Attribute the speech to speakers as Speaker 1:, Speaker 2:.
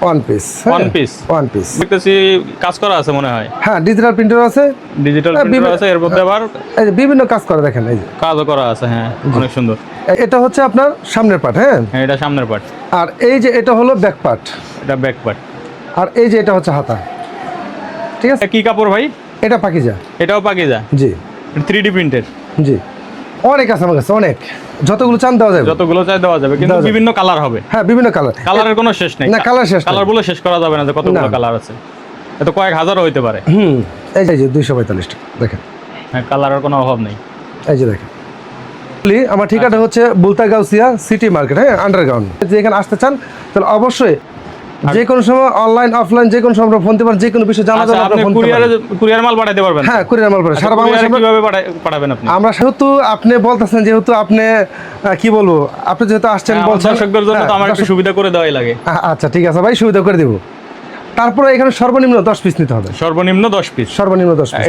Speaker 1: One piece. One piece
Speaker 2: দেখতেছি কাজ করা আছে মনে হয়।
Speaker 1: হ্যাঁ, ডিজিটাল প্রিন্টার আছে,
Speaker 2: ডিজিটাল প্রিন্টার আছে, এর মধ্যে আবার
Speaker 1: এই যে বিভিন্ন কাজ করা, দেখেন এই যে
Speaker 2: কাজও করা আছে। হ্যাঁ, অনেক সুন্দর।
Speaker 1: এটা হচ্ছে আপনার সামনের পার্ট। হ্যাঁ,
Speaker 2: এটা সামনের পার্ট,
Speaker 1: আর এই যে এটা হলো ব্যাক পার্ট,
Speaker 2: এটা ব্যাক পার্ট,
Speaker 1: আর এই যে এটা হচ্ছে হাতা। ঠিক আছে,
Speaker 2: কি কাপড় ভাই?
Speaker 1: এটা পাকিজা।
Speaker 2: এটাও পাকিজা?
Speaker 1: জি,
Speaker 2: 3D প্রিন্টেড।
Speaker 1: জি, অনেক আছে আমার কাছে, অনেক, যতগুলো চান দেওয়া যাবে।
Speaker 2: যতগুলো চাই দেওয়া যাবে, কিন্তু বিভিন্ন কালার হবে।
Speaker 1: হ্যাঁ, বিভিন্ন কালার,
Speaker 2: কালারের কোনো শেষ নেই।
Speaker 1: না, কালার শেষ,
Speaker 2: কালার বলে শেষ করা যাবে না যে কতগুলো কালার আছে। এত কয়েক হাজারও হইতে পারে।
Speaker 1: এই যে 245 টাকা, দেখেন।
Speaker 2: হ্যাঁ, কালারের কোনো অভাব নেই।
Speaker 1: এই যে দেখেন, আমার ঠিকানা হচ্ছে বুলতাগাউসিয়া সিটি মার্কেট। হ্যাঁ, আন্ডারগ্রাউন্ড। যদি এখানে আসতে চান তাহলে অবশ্যই যে কোনো সময় অনলাইন অফলাইন যে কোনো সময় ফোন দিতে পারেন, যে কোনো বিষয় জানার জন্য
Speaker 2: আপনি কুরিয়ার মাল পাঠাতে পারবেন?
Speaker 1: হ্যাঁ, কুরিয়ার মাল পাঠাবেন সারা বাংলাদেশে।
Speaker 2: কিভাবে পাঠাবেন আপনি?
Speaker 1: আমরা যেহেতু আপনি বলতেছেন, যেহেতু আপনি কি বলবো, আপনি যেহেতু আসছেন বলছেন,
Speaker 2: দর্শকদের জন্য তো আমার একটু সুবিধা করে দেওয়াই লাগে।
Speaker 1: আচ্ছা, ঠিক আছে ভাই, সুবিধা করে দেব। তারপরে এখানে সর্বনিম্ন 10 পিস নিতে হবে।
Speaker 2: সর্বনিম্ন 10 পিস?
Speaker 1: সর্বনিম্ন 10 পিস।